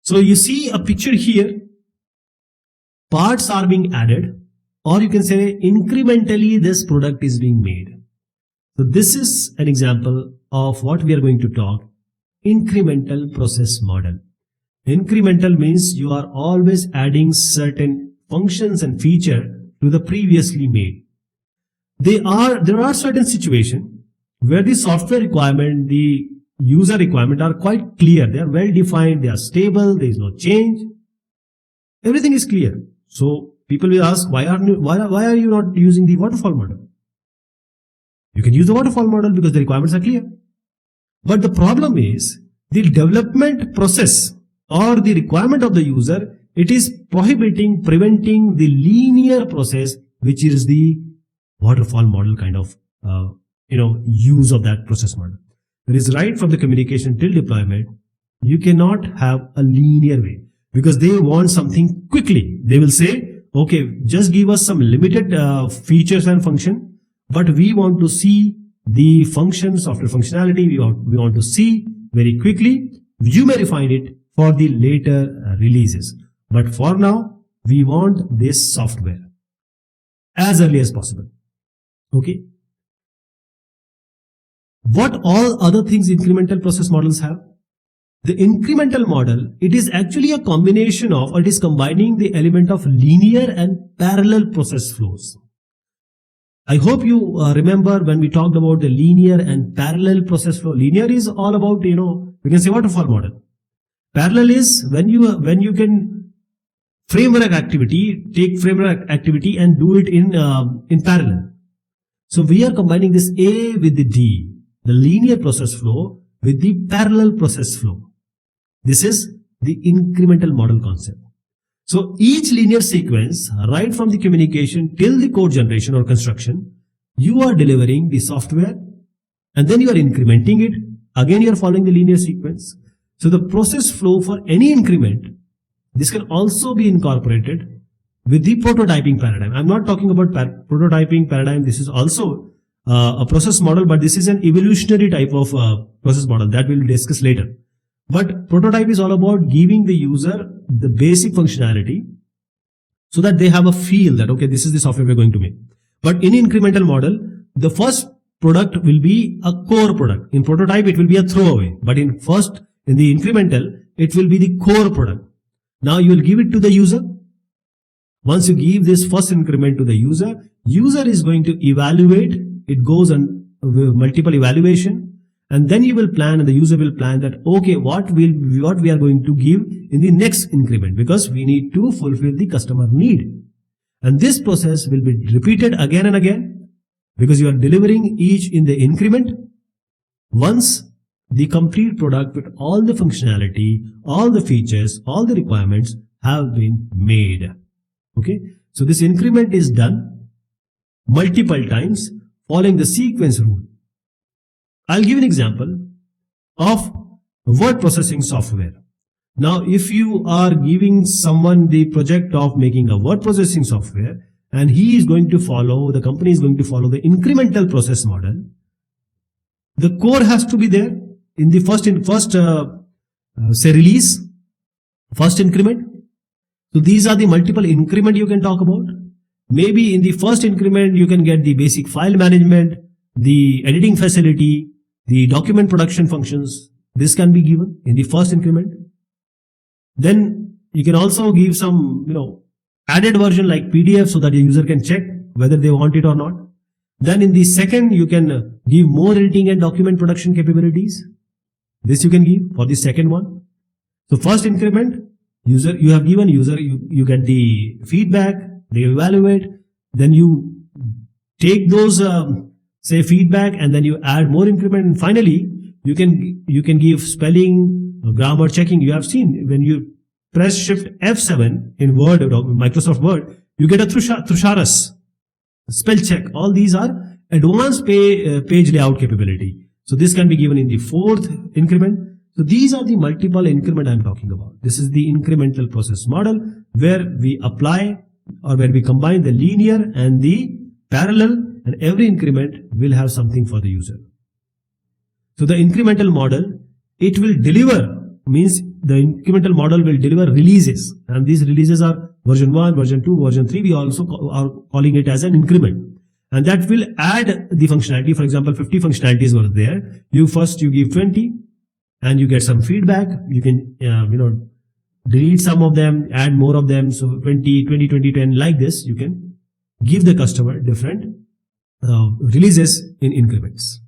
So you see a picture here, parts are being added, or you can say incrementally this product is being made. So this is an example of what we are going to talk, incremental process model. Incremental means you are always adding certain functions and feature to the previously made. There are certain situations where the software requirement, the user requirement are quite clear. They are well defined. They are stable. There is no change. Everything is clear. So people will ask, why are you not using the waterfall model? You can use the waterfall model because the requirements are clear. But the problem is the development process or the requirement of the user, it is preventing the linear process, which is the waterfall model kind of use of that process model. That is right from the communication till deployment. You cannot have a linear way because they want something quickly. They will say, okay, just give us some limited features and function, but we want to see the functions, software functionality. We want to see very quickly. You may refine it for the later releases, but for now we want this software as early as possible. Okay. What all other things incremental process models have? The incremental model, it is actually a combination of, or it is combining the element of linear and parallel process flows. I hope you remember when we talked about the linear and parallel process flow. Linear is all about, we can say waterfall model. Parallel is when you can take framework activity and do it in parallel. So we are combining this A with the D, the linear process flow with the parallel process flow. This is the incremental model concept. So each linear sequence, right from the communication till the code generation or construction, you are delivering the software and then you are incrementing it. Again, you are following the linear sequence. So the process flow for any increment, this can also be incorporated with the prototyping paradigm. I'm not talking about prototyping paradigm. This is also a process model, but this is an evolutionary type of process model that we'll discuss later. But prototype is all about giving the user the basic functionality so that they have a feel that, okay, this is the software we're going to make. But in incremental model, the first product will be a core product. In prototype, it will be a throwaway. But in the incremental, it will be the core product. Now you will give it to the user. Once you give this first increment to the user is going to evaluate. It goes on multiple evaluation. And then you will plan and the user will plan that, okay, what we are going to give in the next increment, because we need to fulfill the customer need. And this process will be repeated again and again because you are delivering each in the increment. Once the complete product with all the functionality, all the features, all the requirements have been made. Okay. So this increment is done multiple times following the sequence rule. I'll give an example of word processing software. Now, if you are giving someone the project of making a word processing software and the company is going to follow the incremental process model, the core has to be there in the first release, first increment. So these are the multiple increment you can talk about. Maybe in the first increment, you can get the basic file management, the editing facility, the document production functions. This can be given in the first increment. Then you can also give some, added version like PDF so that the user can check whether they want it or not. Then in the second, you can give more editing and document production capabilities. This you can give for the second one. So first increment, you have given user, you get the feedback, they evaluate, then you take those say feedback and then you add more increment, and finally you can give spelling, grammar checking. You have seen when you press Shift F7 in Word, Microsoft Word, you get a Thesaurus, spell check. All these are advanced page layout capability. So this can be given in the fourth increment. So these are the multiple increment I'm talking about. This is the incremental process model where we apply or where we combine the linear and the parallel, and every increment will have something for the user. So the incremental model, it will deliver, means the incremental model will deliver releases, and these releases are version 1, version 2, version 3. We also are calling it as an increment, and that will add the functionality. For example, 50 functionalities were there. You give 20 and you get some feedback. You can delete some of them, add more of them. So 20, 10, like this. You can give the customer different releases in increments.